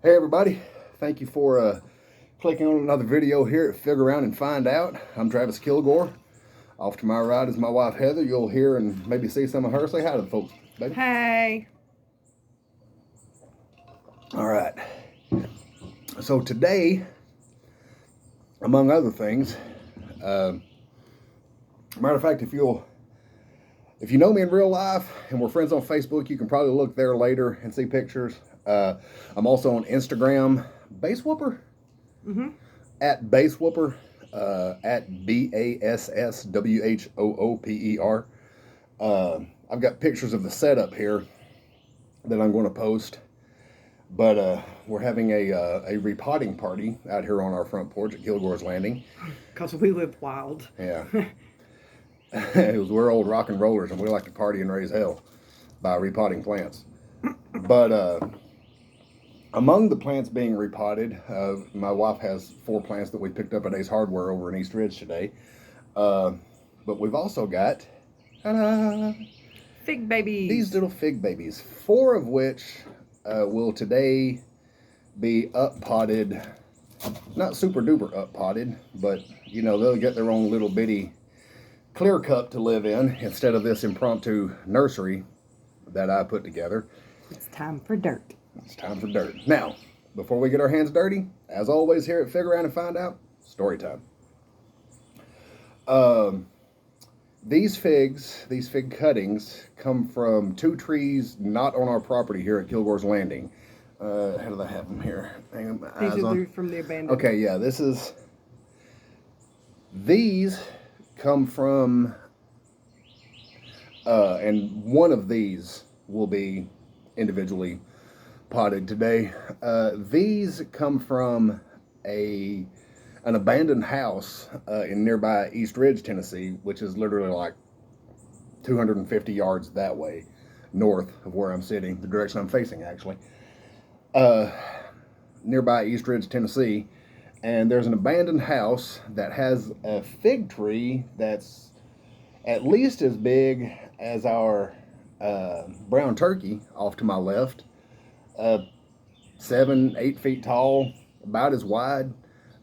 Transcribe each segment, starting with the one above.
Hey everybody, thank you for clicking on another video here at Figure Around and Find Out. I'm Travis Kilgore. Off to my right is my wife Heather. You'll hear and maybe see some of her. Say hi to the folks, baby. Hey. All right. So today, among other things, matter of fact, if you know me in real life and we're friends on Facebook, you can probably look there later and see pictures. I'm also on Instagram, Base Whooper, at Base Whooper, at BASSWHOOPER. I've got pictures of the setup here that I'm going to post, but we're having a repotting party out here on our front porch at Kilgore's Landing. Because we live wild. Yeah. We're old rock and rollers and we like to party and raise hell by repotting plants. But among the plants being repotted, my wife has 4 plants that we picked up at Ace Hardware over in East Ridge today. But we've also got fig babies. These little fig babies, 4 of which will today be up potted. Not super duper up potted, but you know, they'll get their own little bitty clear cup to live in instead of this impromptu nursery that I put together. It's time for dirt. It's time for dirt. Now, before we get our hands dirty, as always here at Figure Around and Find Out, story time. These fig cuttings come from 2 trees not on our property here at Kilgore's Landing. How do I have them here? Hang on, my eyes These are on. from the abandoned. Okay, yeah, these come from, and one of these will be individually potted today. These come from an abandoned house in nearby East Ridge, Tennessee, which is literally like 250 yards that way north of where I'm sitting, the direction I'm facing actually. Nearby East Ridge, Tennessee, and there's an abandoned house that has a fig tree that's at least as big as our brown turkey off to my left. 7-8 feet tall, about as wide.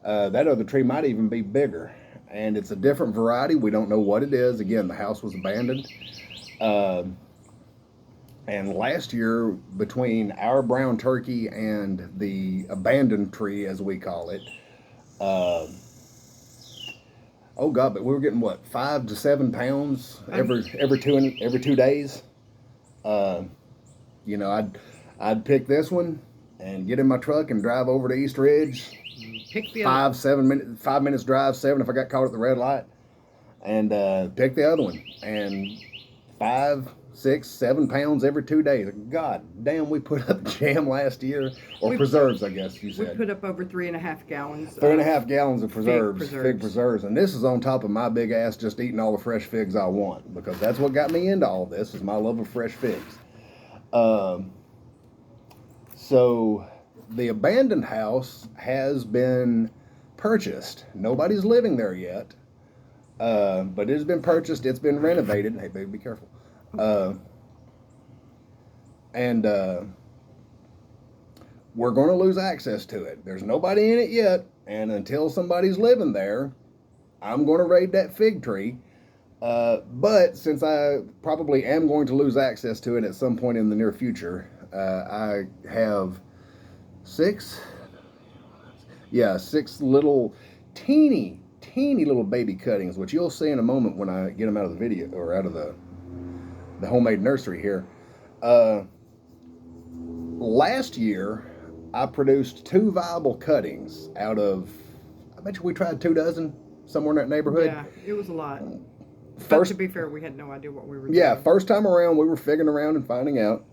That other tree might even be bigger, and it's a different variety. We don't know what it is. Again, the house was abandoned, and last year, between our brown turkey and the abandoned tree, as we call it, oh God, but we were getting what, 5 to 7 pounds every 2 days. You know, I'd pick this one and get in my truck and drive over to East Ridge. Pick the 5 minutes drive, 7 if I got caught at the red light, and pick the other one. And 5, 6, 7 pounds every 2 days. God damn, we put up jam last year, or preserves, I guess you said. We put up over 3.5 gallons. 3.5 gallons of preserves, fig preserves, and this is on top of my big ass just eating all the fresh figs I want, because that's what got me into all this, is my love of fresh figs. So the abandoned house has been purchased. Nobody's living there yet, but it has been purchased. It's been renovated. Hey, baby, be careful. And we're going to lose access to it. There's nobody in it yet, and until somebody's living there, I'm going to raid that fig tree. But since I probably am going to lose access to it at some point in the near future, I have 6 little teeny little baby cuttings, which you'll see in a moment when I get them out of the video, or out of the homemade nursery here. Last year, I produced 2 viable cuttings out of, I bet you we tried 2 dozen, somewhere in that neighborhood. Yeah, it was a lot. But to be fair, we had no idea what we were doing. Yeah, first time around, we were figging around and finding out.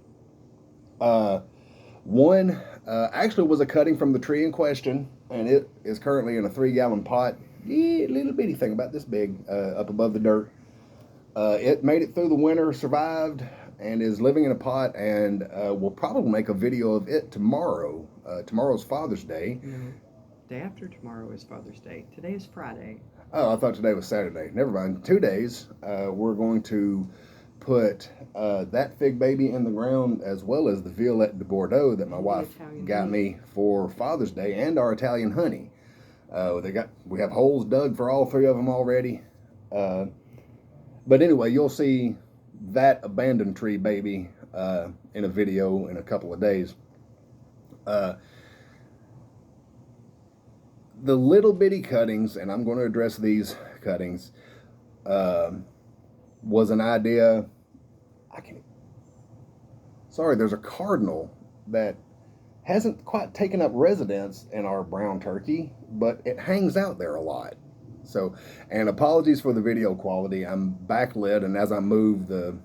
One actually was a cutting from the tree in question, and it is currently in a 3-gallon pot. Little bitty thing about this big, up above the dirt. It made it through the winter, survived, and is living in a pot, and we'll probably make a video of it tomorrow. Tomorrow's Father's Day. No, day after tomorrow is Father's Day. Today is Friday. Oh, I thought today was Saturday. Never mind. 2 days. We're going to put that fig baby in the ground, as well as the Violette de Bordeaux that my wife got me for Father's Day, and our Italian honey. We have holes dug for all 3 of them already. But anyway, you'll see that abandoned tree baby in a video in a couple of days. The little bitty cuttings, and I'm going to address these cuttings, was an idea. There's a cardinal that hasn't quite taken up residence in our brown turkey, but it hangs out there a lot. So, and apologies for the video quality. I'm backlit, and as I move, the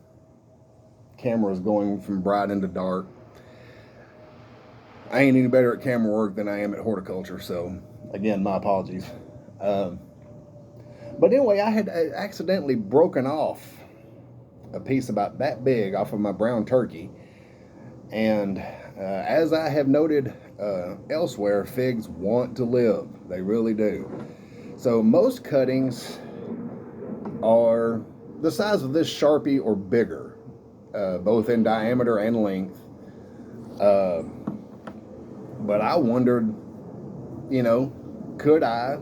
camera is going from bright into dark. I ain't any better at camera work than I am at horticulture, so again, my apologies. But anyway, I had accidentally broken off a piece about that big off of my brown turkey, and as I have noted elsewhere, figs want to live. They really do. So most cuttings are the size of this Sharpie or bigger, both in diameter and length. But I wondered, could I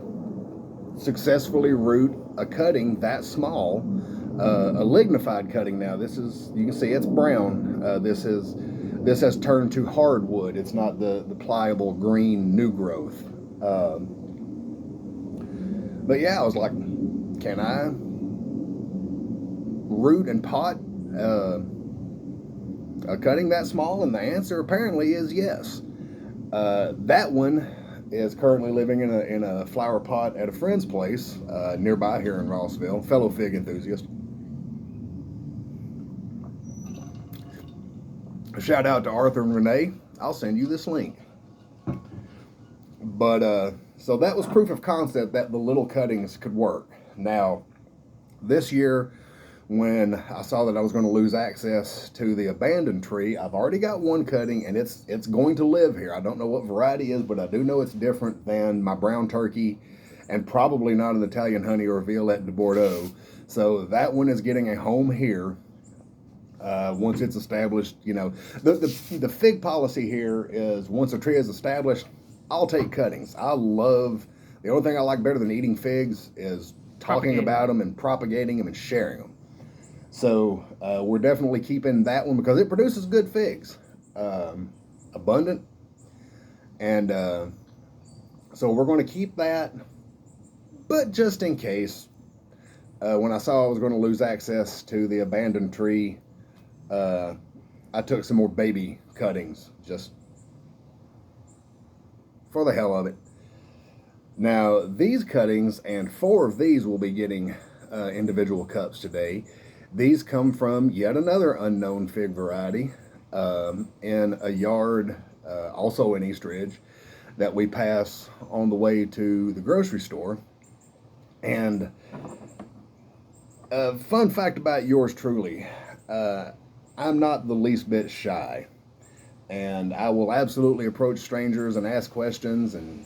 successfully root a cutting that small, a lignified cutting? Now this is, you can see it's brown. This has turned to hardwood. It's not the pliable green new growth. But yeah, I was like, can I root and pot a cutting that small? And the answer apparently is yes. That one is currently living in a flower pot at a friend's place nearby here in Rossville, fellow fig enthusiast. A shout out to Arthur and Renee. I'll send you this link. But so that was proof of concept that the little cuttings could work. Now, this year, when I saw that I was going to lose access to the abandoned tree, I've already got one cutting, and it's going to live here. I don't know what variety it is, but I do know it's different than my brown turkey, and probably not an Italian honey or a Violette de Bordeaux. So that one is getting a home here. Once it's established, the fig policy here is once a tree is established, I'll take cuttings. The only thing I like better than eating figs is talking about them and propagating them and sharing them. So we're definitely keeping that one because it produces good figs, abundant. And so we're going to keep that. But just in case, when I saw I was going to lose access to the abandoned tree, I took some more baby cuttings just for the hell of it. Now, these cuttings, and 4 of these will be getting individual cups today. These come from yet another unknown fig variety in a yard, also in East Ridge, that we pass on the way to the grocery store. And a fun fact about yours truly, I'm not the least bit shy. And I will absolutely approach strangers and ask questions, and,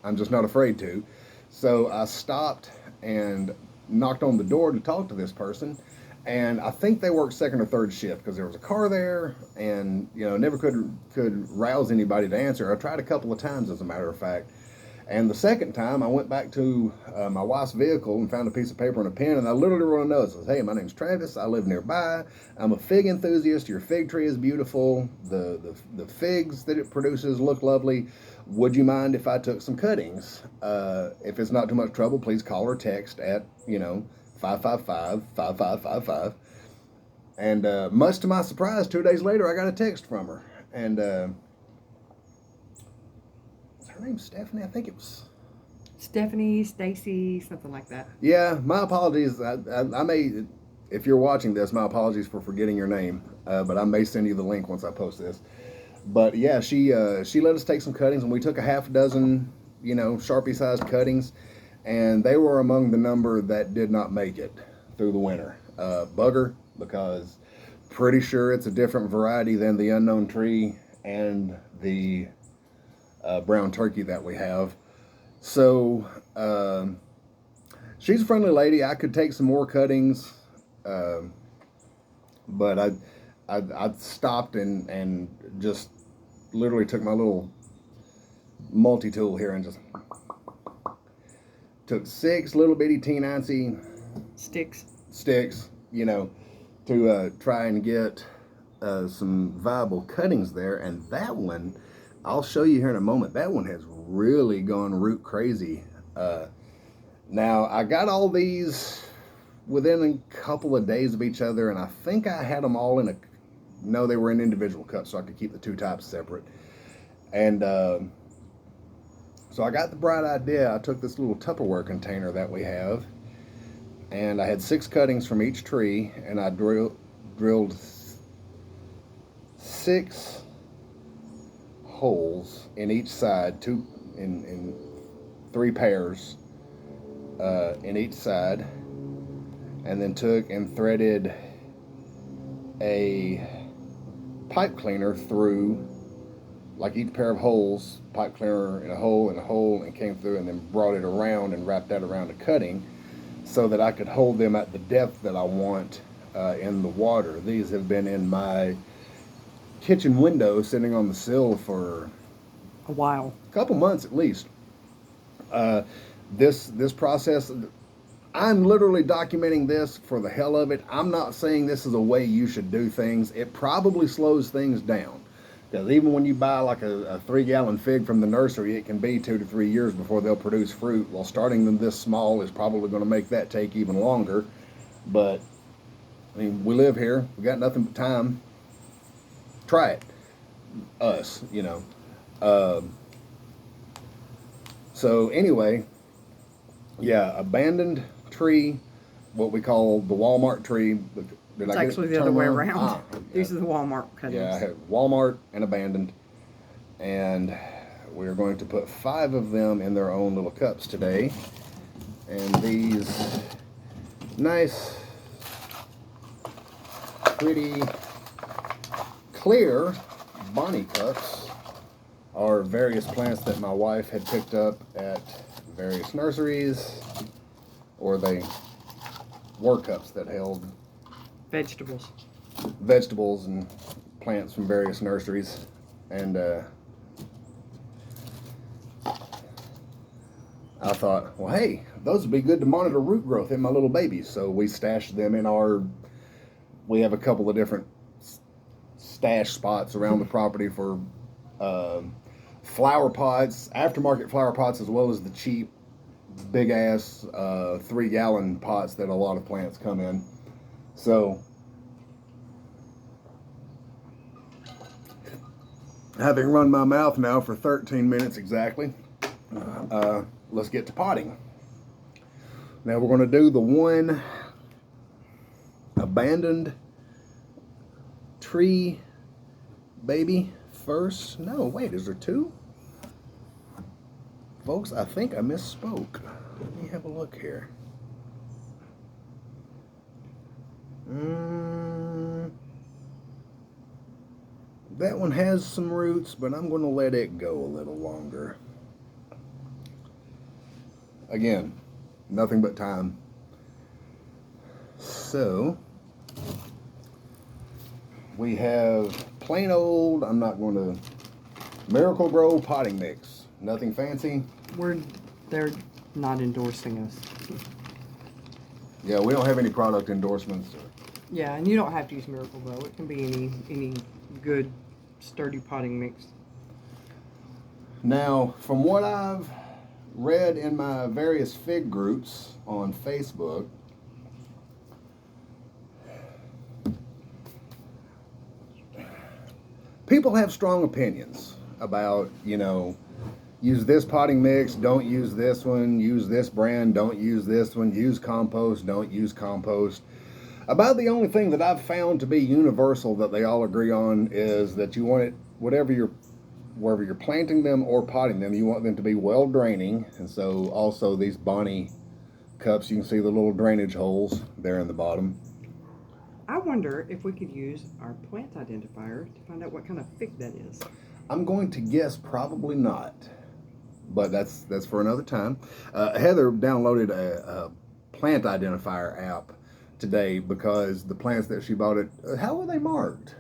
I'm just not afraid to. So I stopped and knocked on the door to talk to this person, and I think they worked second or third shift because there was a car there, and never could rouse anybody to answer. I tried a couple of times, as a matter of fact, and the second time I went back to my wife's vehicle and found a piece of paper and a pen, and I literally wrote a note. It says, "Hey, my name's Travis. I live nearby. I'm a fig enthusiast. Your fig tree is beautiful. The figs that it produces look lovely. Would you mind if I took some cuttings? If it's not too much trouble, please call or text at 555-5555. And much to my surprise, 2 days later, I got a text from her. And was her name Stephanie? I think it was Stephanie, Stacy, something like that. Yeah, my apologies. I may, if you're watching this, my apologies for forgetting your name. But I may send you the link once I post this. But yeah, she let us take some cuttings, and we took a half dozen, Sharpie-sized cuttings, and they were among the number that did not make it through the winter. Bugger, because pretty sure it's a different variety than the unknown tree and the brown turkey that we have. So she's a friendly lady. I could take some more cuttings But I stopped and just literally took my little multi-tool here and just took 6 little bitty teeny sticks, you know, to try and get some viable cuttings there. And that one, I'll show you here in a moment, that one has really gone root crazy. Now, I got all these within a couple of days of each other, and I think I had them all in no, they were in individual cups, so I could keep the 2 types separate. And so I got the bright idea. I took this little Tupperware container that we have, and I had 6 cuttings from each tree, and I drilled 6 holes in each side, 2 in 3 pairs in each side, and then took and threaded a pipe cleaner through like each pair of holes, pipe cleaner in a hole and came through, and then brought it around and wrapped that around a cutting so that I could hold them at the depth that I want in the water. These have been in my kitchen window sitting on the sill for a while, a couple months at least. This process, I'm literally documenting this for the hell of it. I'm not saying this is a way you should do things. It probably slows things down, because even when you buy like a 3-gallon fig from the nursery, it can be 2 to 3 years before they'll produce fruit. Well, starting them this small is probably going to make that take even longer. But I mean, we live here, we got nothing but time. Try it, us, you know. So anyway, yeah, abandoned tree, what we call the Walmart tree. It's actually the other way around. These are the Walmart cuttings. Yeah, I have Walmart and abandoned. And we're going to put 5 of them in their own little cups today. And these nice, pretty, clear Bonnie cups are various plants that my wife had picked up at various nurseries, or they were cups that held vegetables and plants from various nurseries. And I thought, well, hey, those would be good to monitor root growth in my little babies. So we stashed them in we have a couple of different stash spots around the property for flower pots, aftermarket flower pots, as well as the cheap big ass 3-gallon pots that a lot of plants come in. So having run my mouth now for 13 minutes exactly, let's get to potting. Now we're going to do the one abandoned tree baby first. No, wait, is there 2? Folks, I think I misspoke. Let me have a look here. That one has some roots, but I'm going to let it go a little longer. Again, nothing but time. So, we have plain old, I'm not going to, Miracle Grow potting mix. Nothing fancy. They're not endorsing us. Yeah, we don't have any product endorsements. Yeah, and you don't have to use Miracle Grow. It can be any good, sturdy potting mix. Now, from what I've read in my various fig groups on Facebook, people have strong opinions about, you know, use this potting mix, don't use this one, use this brand, don't use this one, use compost, don't use compost. About the only thing that I've found to be universal that they all agree on is that you want it, wherever you're planting them or potting them, you want them to be well draining. And so also these Bonnie cups, you can see the little drainage holes there in the bottom. I wonder if we could use our plant identifier to find out what kind of fig that is. I'm going to guess probably not, but that's for another time. Heather downloaded a plant identifier app today because the plants that she bought how were they marked?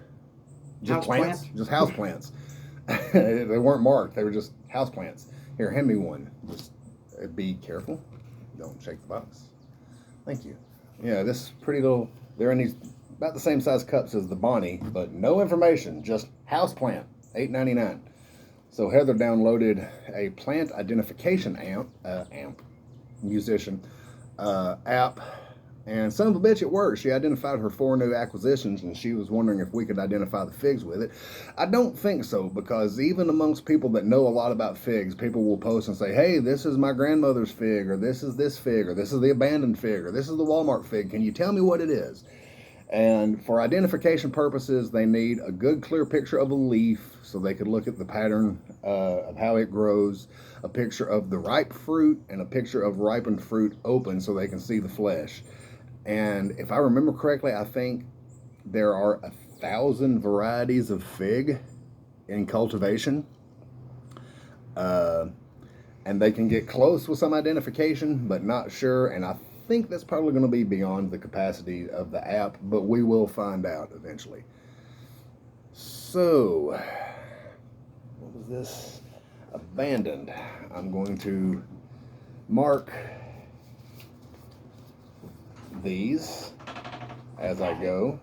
Just plants? Just house plants. They weren't marked. They were just house plants. Here, hand me one. Just be careful. Don't shake the box. Thank you. Yeah, this pretty little, they're in these about the same size cups as the Bonnie, but no information, just house plant, $8.99. So Heather downloaded a plant identification musician app, and son of a bitch, it worked. She identified her 4 new acquisitions, and she was wondering if we could identify the figs with it. I don't think so, because even amongst people that know a lot about figs, people will post and say, hey, this is my grandmother's fig, or this is this fig, or this is the abandoned fig, or this is the Walmart fig. Can you tell me what it is? And for identification purposes, they need a good clear picture of a leaf so they could look at the pattern of how it grows, a picture of the ripe fruit, and a picture of ripened fruit open so they can see the flesh. And if I remember correctly, I think there are 1,000 varieties of fig in cultivation. And they can get close with some identification, but not sure. And I think that's probably going to be beyond the capacity of the app, but we will find out eventually. So, what was this? Abandoned. I'm going to mark these as I go.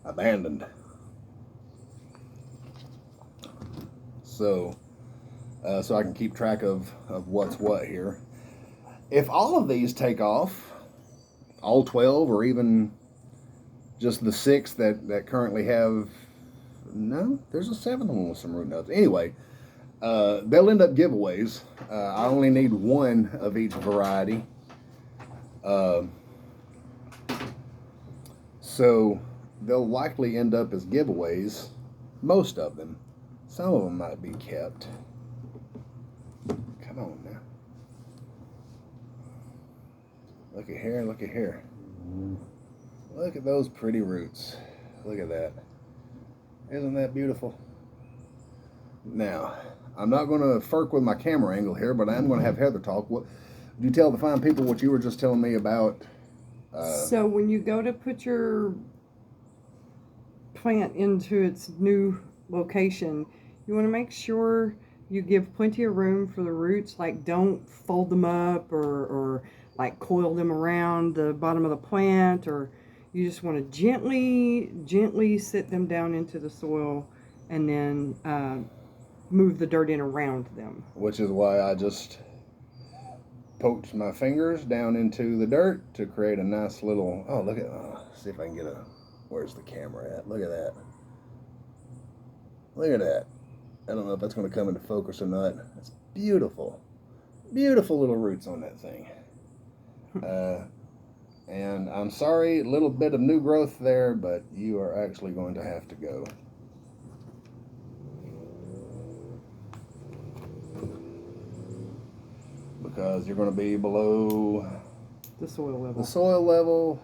Abandoned. So I can keep track of what's what here. If all of these take off, all 12, or even just the 6 that currently have, no, there's a 7th one with some root nodes. Anyway, they'll end up giveaways. I only need 1 of each variety. So they'll likely end up as giveaways, most of them. Some of them might be kept. Come on now. Look at here, look at here. Look at those pretty roots. Look at that. Isn't that beautiful? Now, I'm not going to furk with my camera angle here, but I am going to have Heather talk. What, do you tell the fine people what you were just telling me about? So when you go to put your plant into its new location, you want to make sure you give plenty of room for the roots. Like, don't fold them up or like coil them around the bottom of the plant, or you just want to gently sit them down into the soil and then move the dirt in around them. Which is why I just poked my fingers down into the dirt to create a nice little, oh, look at, see if I can get a, where's the camera at? Look at that. Look at that. I don't know if that's going to come into focus or not. It's beautiful. Beautiful little roots on that thing. And I'm sorry, a little bit of new growth there, but you are actually going to have to go. Because you're going to be below the soil level. The soil level.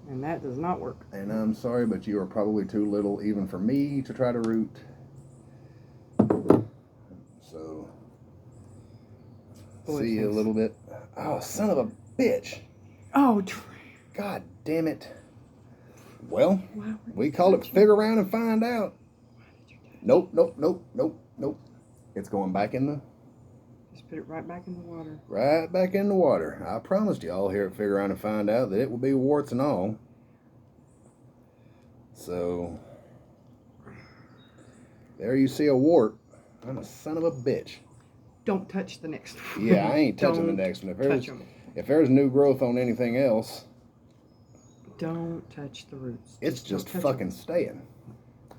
And that does not work. And I'm sorry, but you are probably too little even for me to try to root. So, see you a little bit. Oh, son of a bitch. Oh, God damn it. Well, we call it figure around and find out. Nope. It's going back in the... Just put it right back in the water. Right back in the water. I promised y'all here at Figure Around and Find Out that it will be warts and all. So, there you see a wart. I'm a son of a bitch. Don't touch the next one. Yeah, I ain't touching the next one. If there's new growth on anything else, don't touch the roots. It's just fucking staying.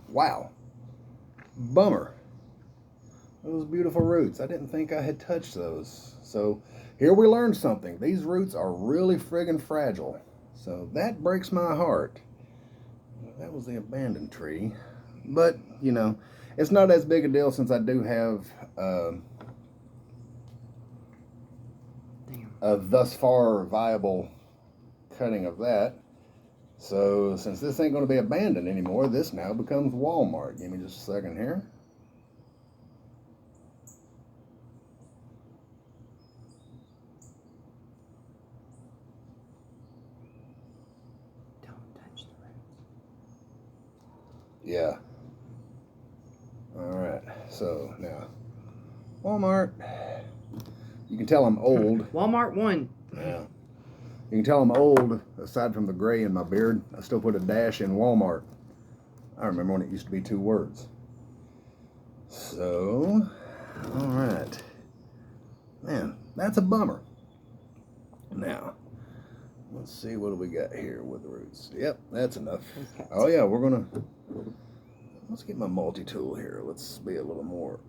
Wow. Bummer. Those beautiful roots. I didn't think I had touched those. So here we learned something. These roots are really friggin' fragile. So that breaks my heart. That was the abandoned tree. But, you know, It's not as big a deal since I do have a thus far viable cutting of that. So since this ain't going to be abandoned anymore, this now becomes Walmart. Give me just a second here. Don't touch the roots. Yeah. All right. So now, Walmart. You can tell I'm old. Walmart 1. Yeah. You can tell I'm old, aside from the gray in my beard. I still put a dash in Walmart. I remember when it used to be 2 words. So, all right. Man, that's a bummer. Now, let's see, what do we got here with the roots? Yep, that's enough. Okay. Oh yeah, we're gonna, let's get my multi-tool here. Let's be a little more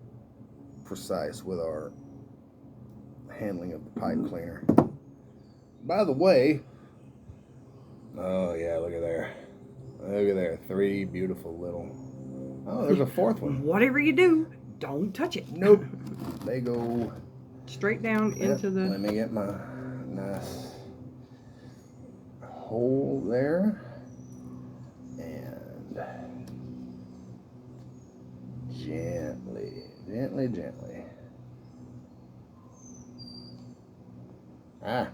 precise with our handling of the pipe cleaner. By the way, oh yeah, look at there. Look at there, 3 beautiful little, oh, there's a 4th one. Whatever you do, don't touch it. Nope. They go straight down into the... Let me get my nice hole there. And gently, gently, gently. Ah.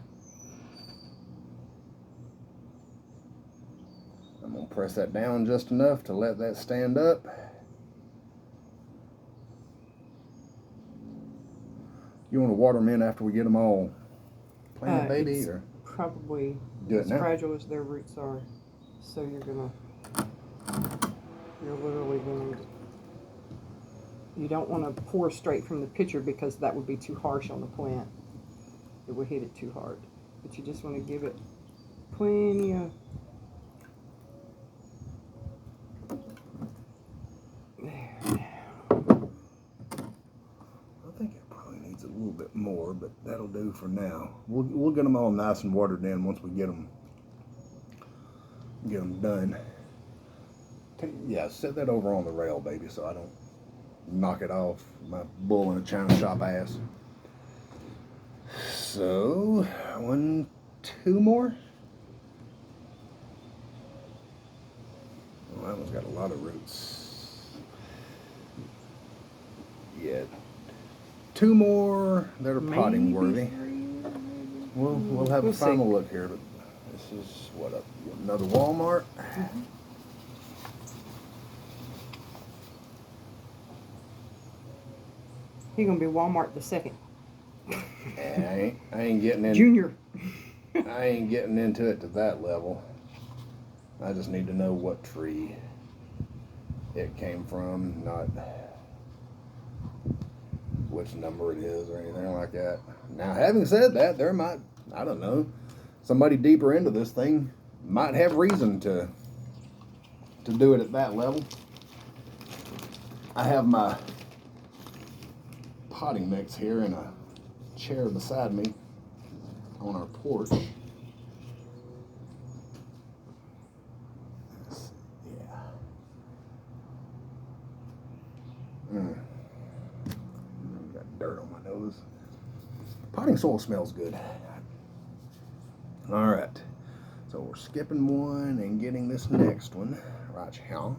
I'm going to press that down just enough to let that stand up. You want to water them in after we get them all planted, baby? Or probably do it as now? Fragile as their roots are. So you're literally going to, you don't want to pour straight from the pitcher because that would be too harsh on the plant. It would hit it too hard. But you just want to give it plenty of, a little bit more, but that'll do for now. We'll get them all nice and watered in once we get them done. Yeah, set that over on the rail, baby, so I don't knock it off my bull in a china shop ass. So 1, 2 more. Well, that one's got a lot of roots. Yeah. 2 more that are potting worthy. We'll have a final look here, but this is what, another Walmart. Mm-hmm. He's gonna be Walmart the 2nd. I ain't getting in. Junior. I ain't getting into it to that level. I just need to know what tree it came from, not which number it is or anything like that. Now, having said that, there might, I don't know, somebody deeper into this thing might have reason to do it at that level. I have my potting mix here in a chair beside me on our porch. Yeah. Got dirt on my nose. Potting soil smells good. All right. So we're skipping one and getting this next one right here.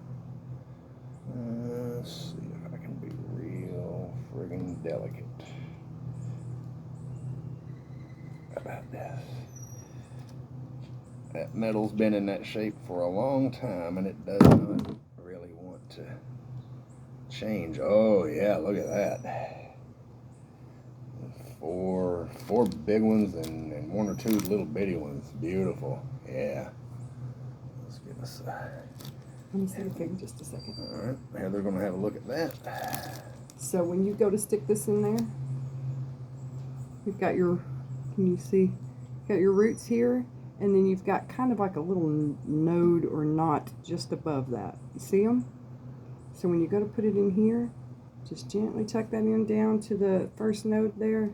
Let's see if I can be real friggin' delicate. How about this? That metal's been in that shape for a long time and it does not really want to change. Oh yeah, look at that. Four big ones and 1 or 2 little bitty ones. Beautiful. Yeah. Let's get this. Let me see the fig just a second. All right, Heather's gonna have a look at that. So when you go to stick this in there, you've got your, can you see? You've got your roots here, and then you've got kind of like a little node or knot just above that. You see them? So when you go to put it in here, just gently tuck that in down to the first node there.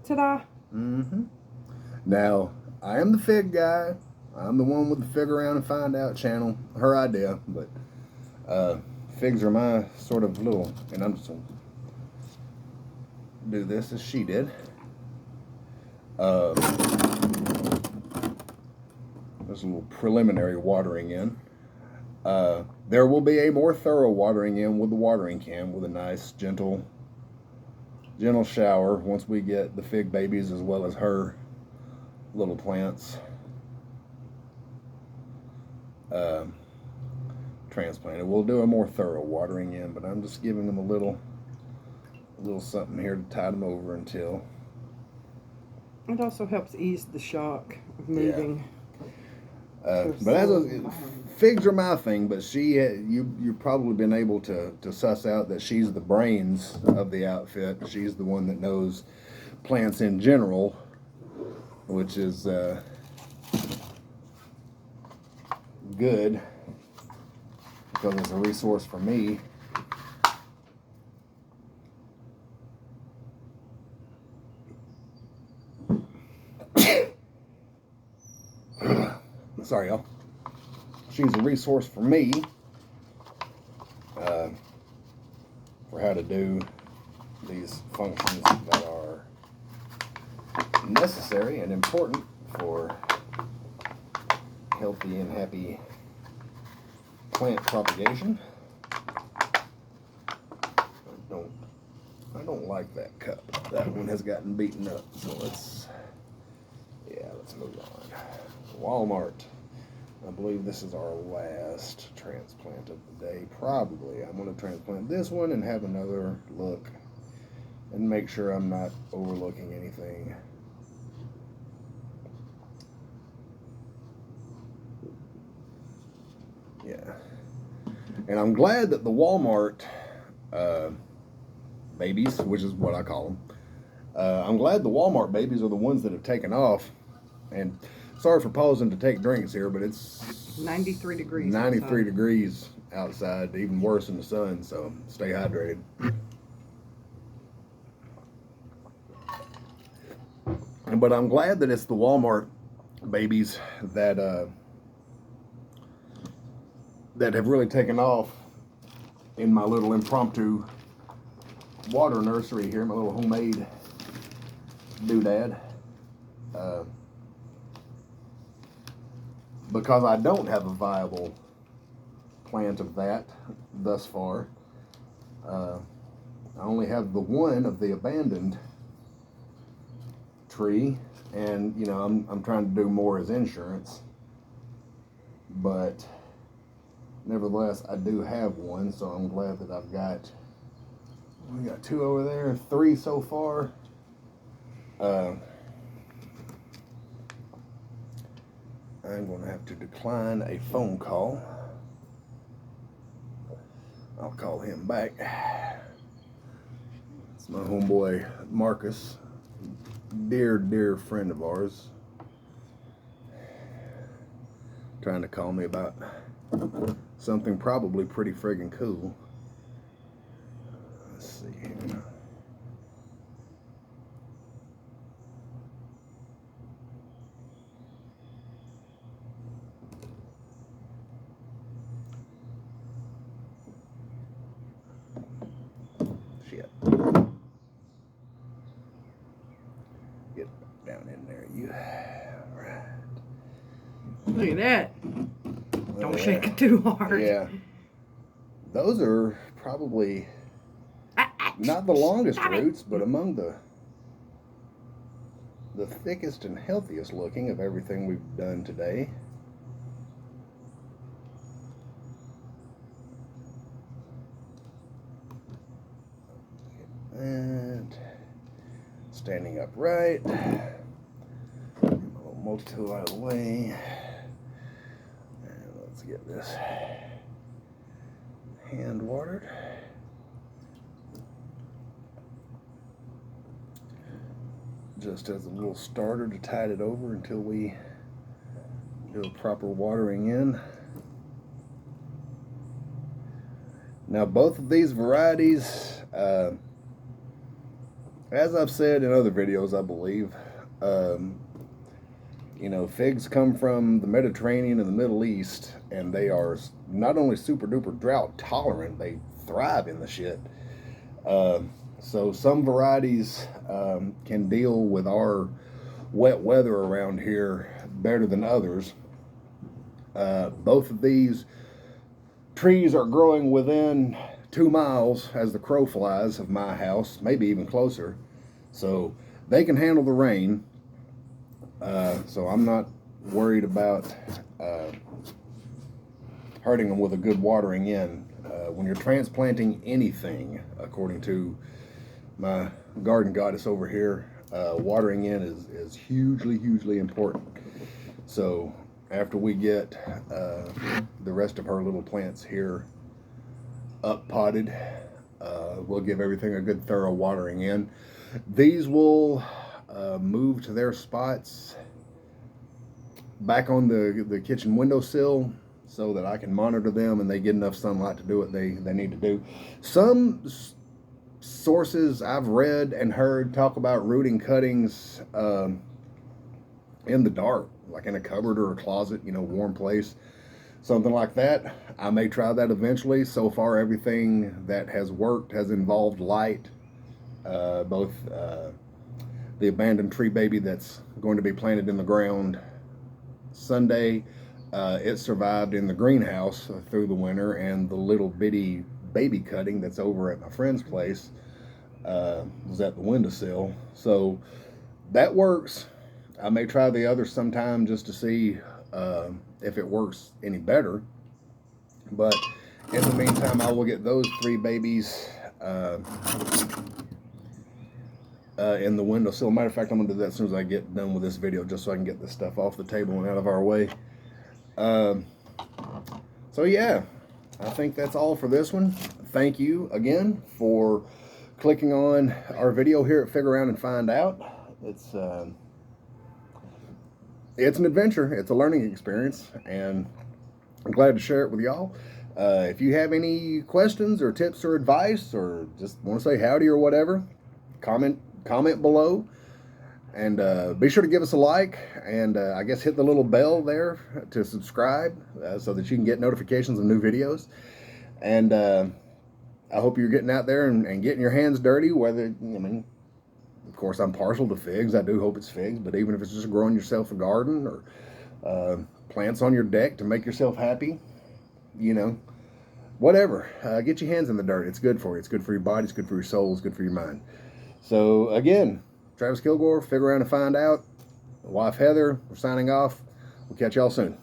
Ta-da! Mm-hmm. Now, I am the fig guy. I'm the one with the figure around and find out channel. Her idea, but figs are my sort of little, and I'm just gonna do this as she did. There's a little preliminary watering in. There will be a more thorough watering in with the watering can with a nice gentle shower once we get the fig babies as well as her little plants transplanted. We'll do a more thorough watering in, but I'm just giving them a little something here to tide them over until. It also helps ease the shock of moving. Yeah. But figs are my thing, but you've probably been able to suss out that she's the brains of the outfit. She's the one that knows plants in general, which is good because it's a resource for me. Sorry, y'all. She's a resource for me for how to do these functions that are necessary and important for healthy and happy plant propagation. I don't like that cup. That one has gotten beaten up, so let's move on. Walmart. I believe this is our last transplant of the day. Probably. I'm going to transplant this one and have another look and make sure I'm not overlooking anything. Yeah. And I'm glad that the Walmart babies, which is what I call them, I'm glad the Walmart babies are the ones that have taken off. And sorry for pausing to take drinks here, but it's 93 degrees. 93 outside. degrees outside, even worse in the sun, so stay hydrated. But I'm glad that it's the Walmart babies that have really taken off in my little impromptu water nursery here, my little homemade doodad. Because I don't have a viable plant of that thus far. I only have the one of the abandoned tree, and you know I'm trying to do more as insurance, but nevertheless I do have one, so I'm glad that we got 2 over there, 3 so far. I'm going to have to decline a phone call. I'll call him back. It's my homeboy Marcus, dear friend of ours, trying to call me about something probably pretty friggin' cool. Let's see here. Shit. Get down in there, you. Right. Look at that. Don't shake it too hard. Yeah. Those are probably not the longest roots, but among the thickest and healthiest looking of everything we've done today. And standing upright. Get my little multi-tool out of the way. And let's get this hand watered. Just as a little starter to tide it over until we do a proper watering in. Now both of these varieties, as I've said in other videos, I believe, You know, figs come from the Mediterranean and the Middle East, and they are not only super duper drought tolerant, they thrive in the shit. So some varieties can deal with our wet weather around here better than others. Both of these trees are growing within 2 miles as the crow flies of my house, maybe even closer. So they can handle the rain. So I'm not worried about hurting them with a good watering in. When you're transplanting anything, according to my garden goddess over here, watering in is hugely important. So after we get the rest of her little plants here up potted, we'll give everything a good thorough watering in. These will move to their spots back on the kitchen windowsill so that I can monitor them and they get enough sunlight to do what they need to do. Some sources I've read and heard talk about rooting cuttings in the dark, like in a cupboard or a closet, you know, warm place, something like that. I may try that eventually. So far, everything that has worked has involved light. Both the abandoned tree baby that's going to be planted in the ground Sunday, it survived in the greenhouse through the winter, and the little bitty baby cutting that's over at my friend's place was at the windowsill. So that works. I may try the others sometime just to see if it works any better. But in the meantime, I will get those 3 babies in the windowsill. Matter of fact, I'm going to do that as soon as I get done with this video, just so I can get this stuff off the table and out of our way. So yeah, I think that's all for this one. Thank you again for clicking on our video here at Figure Around and Find Out. It's an adventure. It's a learning experience, and I'm glad to share it with y'all. If you have any questions or tips or advice, or just want to say howdy or whatever, comment below, and be sure to give us a like, and I guess hit the little bell there to subscribe so that you can get notifications of new videos. And I hope you're getting out there and getting your hands dirty, whether, I mean, of course I'm partial to figs. I do hope it's figs, but even if it's just growing yourself a garden or plants on your deck to make yourself happy, you know, whatever, get your hands in the dirt. It's good for you. It's good for your body. It's good for your soul. It's good for your mind. So again, Travis Kilgore, Figure Around and Find Out. Wife Heather, we're signing off. We'll catch y'all soon.